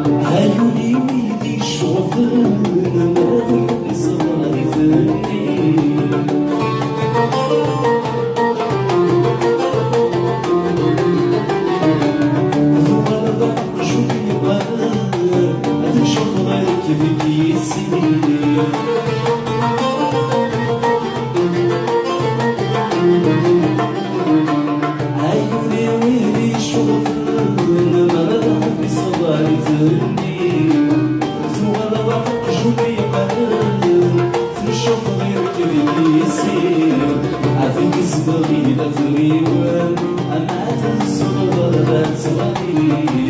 عيوني ويدي شوفن ما في صغاري فني عيوني ويلي شوفن مرضى بصغاري فني زوال ضحك جوني قلب تنشوف غيرك اللي يصير عافيك صغاري لا فريوان أما تنسو ضربات صغاري